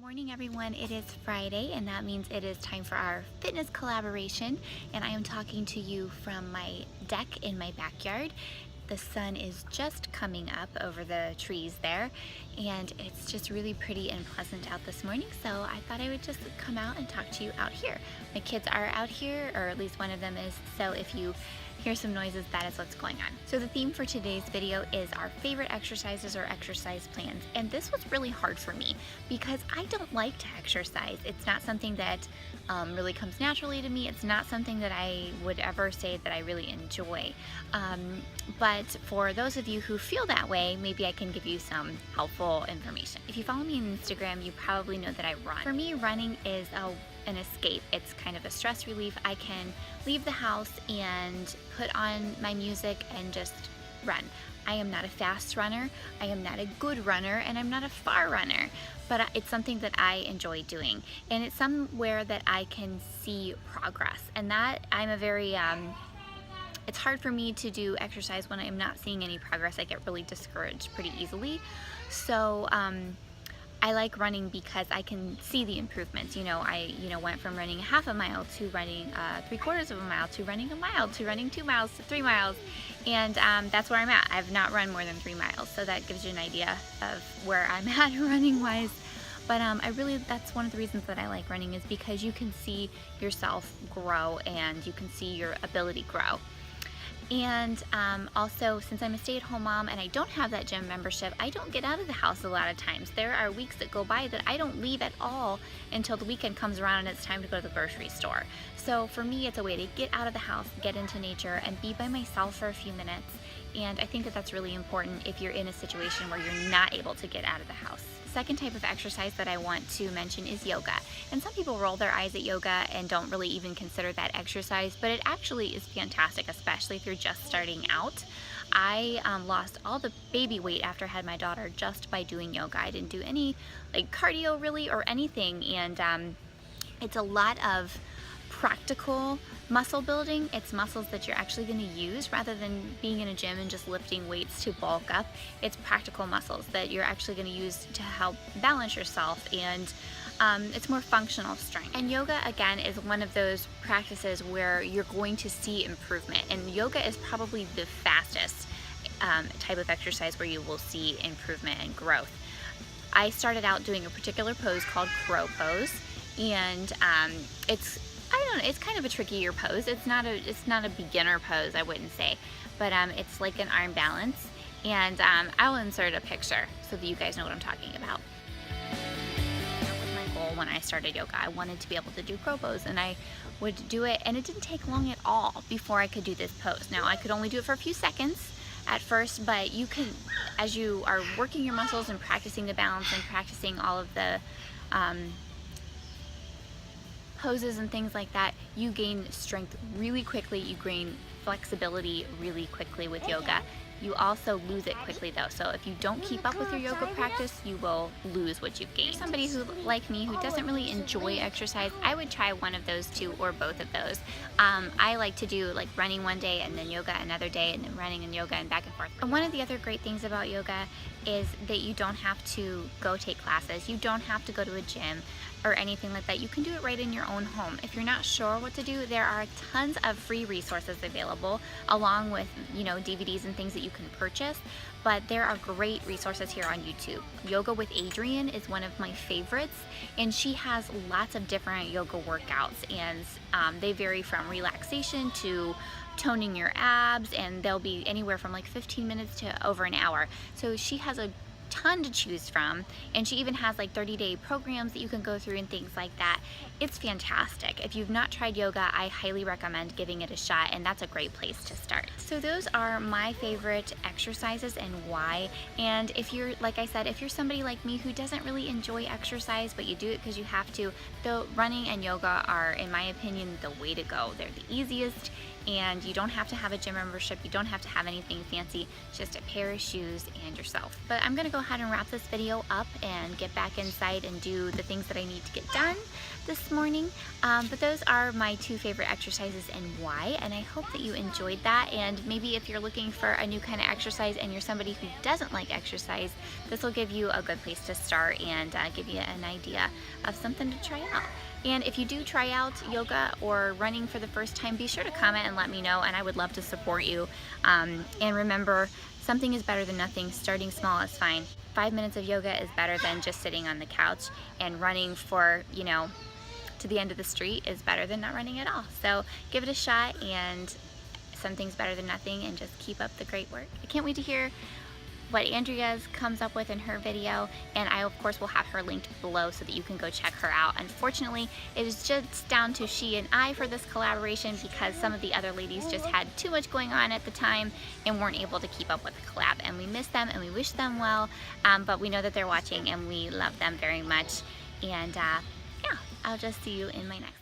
Morning everyone, it is Friday and that means it is time for our fitness collaboration, and I am talking to you from my deck in my backyard. The sun is just coming up over the trees there and it's just really pretty and pleasant out this morning, so I thought I would just come out and talk to you out here. My kids are out here, or at least one of them is, so if you hear some noises, that is what's going on. So the theme for today's video is our favorite exercises or exercise plans, and this was really hard for me because I don't like to exercise. It's not something that really comes naturally to me. It's not something that I would ever say that I really enjoy. But for those of you who feel that way, maybe I can give you some helpful information. If you follow me on Instagram, you probably know that I run. For me, running is an escape. It's kind of a stress relief. I can leave the house and put on my music and just run. I am not a fast runner, I am not a good runner, and I'm not a far runner, but it's something that I enjoy doing, and it's somewhere that I can see progress. And that I'm a very it's hard for me to do exercise when I'm not seeing any progress. I get really discouraged pretty easily. So I like running because I can see the improvements. I went from running half a mile to running 3/4 of a mile to running a mile to running 2 miles to 3 miles, and that's where I'm at. I've not run more than 3 miles, so that gives you an idea of where I'm at running wise. But that's one of the reasons that I like running, is because you can see yourself grow and you can see your ability grow. And also, since I'm a stay-at-home mom and I don't have that gym membership, I don't get out of the house a lot of times. There are weeks that go by that I don't leave at all until the weekend comes around and it's time to go to the grocery store. So for me, it's a way to get out of the house, get into nature, and be by myself for a few minutes. And I think that that's really important if you're in a situation where you're not able to get out of the house. The second type of exercise that I want to mention is yoga. And some people roll their eyes at yoga and don't really even consider that exercise, but it actually is fantastic, especially if you're just starting out. I lost all the baby weight after I had my daughter just by doing yoga. I didn't do any cardio really or anything, and it's a lot of practical muscle building. It's muscles that you're actually going to use rather than being in a gym and just lifting weights to bulk up. It's practical muscles that you're actually going to use to help balance yourself, and it's more functional strength. And yoga, again, is one of those practices where you're going to see improvement, and yoga is probably the fastest type of exercise where you will see improvement and growth. I started out doing a particular pose called crow pose, and it's kind of a trickier pose. It's not a beginner pose, I wouldn't say, but it's like an arm balance, and I'll insert a picture so that you guys know what I'm talking about. That was my goal when I started yoga. I wanted to be able to do crow pose, and I would do it, and it didn't take long at all before I could do this pose. Now, I could only do it for a few seconds at first, but you can, as you are working your muscles and practicing the balance and practicing all of the poses and things like that, you gain strength really quickly. You gain flexibility really quickly with yoga. You also lose it quickly though, so if you don't keep up with your yoga practice, you will lose what you've gained. For somebody who, like me, who doesn't really enjoy exercise, I would try one of those two or both of those. I like to do running one day and then yoga another day and then running and yoga and back and forth. And one of the other great things about yoga is that you don't have to go take classes. You don't have to go to a gym or anything like that. You can do it right in your own home. If you're not sure what to do, there are tons of free resources available, along with DVDs and things that you can purchase, but there are great resources here on YouTube. Yoga with Adriene is one of my favorites, and she has lots of different yoga workouts, and they vary from relaxation to toning your abs, and they'll be anywhere from 15 minutes to over an hour. So she has a ton to choose from, and she even has 30-day programs that you can go through and things like that. It's fantastic. If you've not tried yoga, I highly recommend giving it a shot, and that's a great place to start. So those are my favorite exercises and why. And if you're, like I said, if you're somebody like me who doesn't really enjoy exercise but you do it because you have to, though, running and yoga are, in my opinion, the way to go. They're the easiest and you don't have to have a gym membership, you don't have to have anything fancy, just a pair of shoes and yourself. But I'm gonna go ahead and wrap this video up and get back inside and do the things that I need to get done this morning. But those are my 2 favorite exercises and why, and I hope that you enjoyed that. And maybe if you're looking for a new kind of exercise and you're somebody who doesn't like exercise, this will give you a good place to start and give you an idea of something to try out. And if you do try out yoga or running for the first time, be sure to comment and let me know, and I would love to support you. And remember, something is better than nothing. Starting small is fine. 5 minutes of yoga is better than just sitting on the couch, and running for, to the end of the street is better than not running at all. So give it a shot, and something's better than nothing, and just keep up the great work. I can't wait to hear what Andrea's comes up with in her video, and I of course will have her linked below so that you can go check her out. Unfortunately, it is just down to she and I for this collaboration because some of the other ladies just had too much going on at the time and weren't able to keep up with the collab, and we miss them and we wish them well, but we know that they're watching and we love them very much. And yeah, I'll just see you in my next